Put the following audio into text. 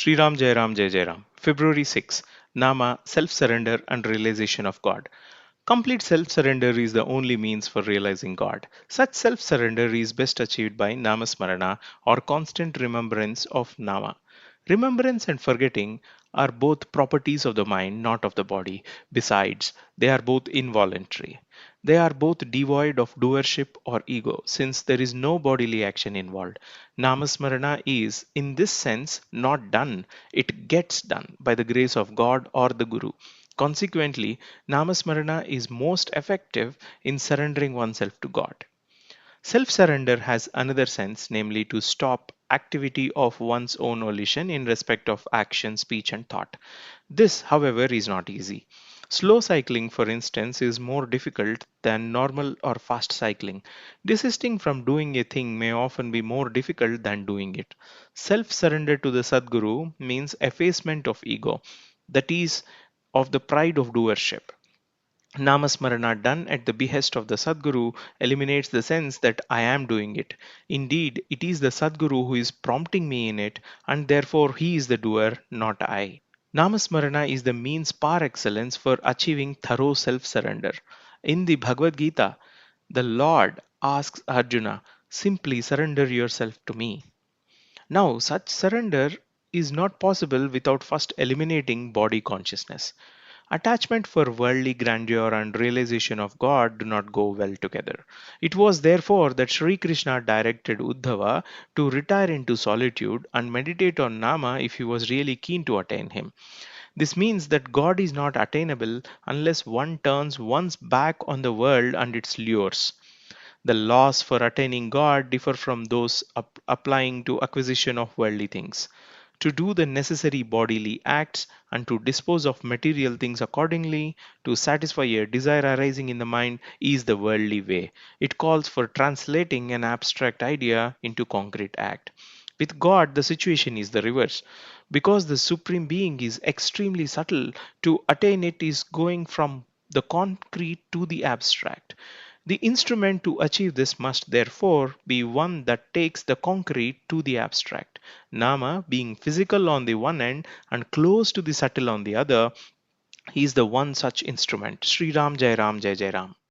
Sriram, Jayaram, Jayaram. February 6. Nama, self-surrender and realization of God. Complete self-surrender is the only means for realizing God. Such self-surrender is best achieved by Namasmarana or constant remembrance of Nama. Remembrance and forgetting are both properties of the mind, not of the body. Besides, they are both involuntary. They are both devoid of doership or ego, since there is no bodily action involved. Namasmarana is, in this sense, not done, it gets done by the grace of God or the Guru. Consequently, Namasmarana is most effective in surrendering oneself to God. Self surrender has another sense, namely to stop activity of one's own volition in respect of action, speech, and thought. This, however, is not easy. Slow cycling, for instance, is more difficult than normal or fast cycling. Desisting from doing a thing may often be more difficult than doing it. Self surrender to the Sadguru means effacement of ego, that is, of the pride of doership. Namasmarana done at the behest of the Sadguru eliminates the sense that I am doing it. Indeed, it is the Sadguru who is prompting me in it, and therefore he is the doer, not I. Namasmarana is the means par excellence for achieving thorough self surrender. In the Bhagavad Gita, the Lord asks Arjuna, simply surrender yourself to me. Now, such surrender is not possible without first eliminating body consciousness. Attachment for worldly grandeur and realization of God do not go well together. It was therefore that Shri Krishna directed Uddhava to retire into solitude and meditate on Nama if he was really keen to attain him. This means that God is not attainable unless one turns one's back on the world and its lures. The laws for attaining God differ from those applying to acquisition of worldly things. To do the necessary bodily acts and to dispose of material things accordingly to satisfy a desire arising in the mind is the worldly way. It calls for translating an abstract idea into concrete act. With God, the situation is the reverse. Because the Supreme Being is extremely subtle, to attain it is going from the concrete to the abstract. The instrument to achieve this must therefore be one that takes the concrete to the abstract. Nama, being physical on the one end and close to the subtle on the other, is the one such instrument. Sriram, Jayaram, Jai Ram.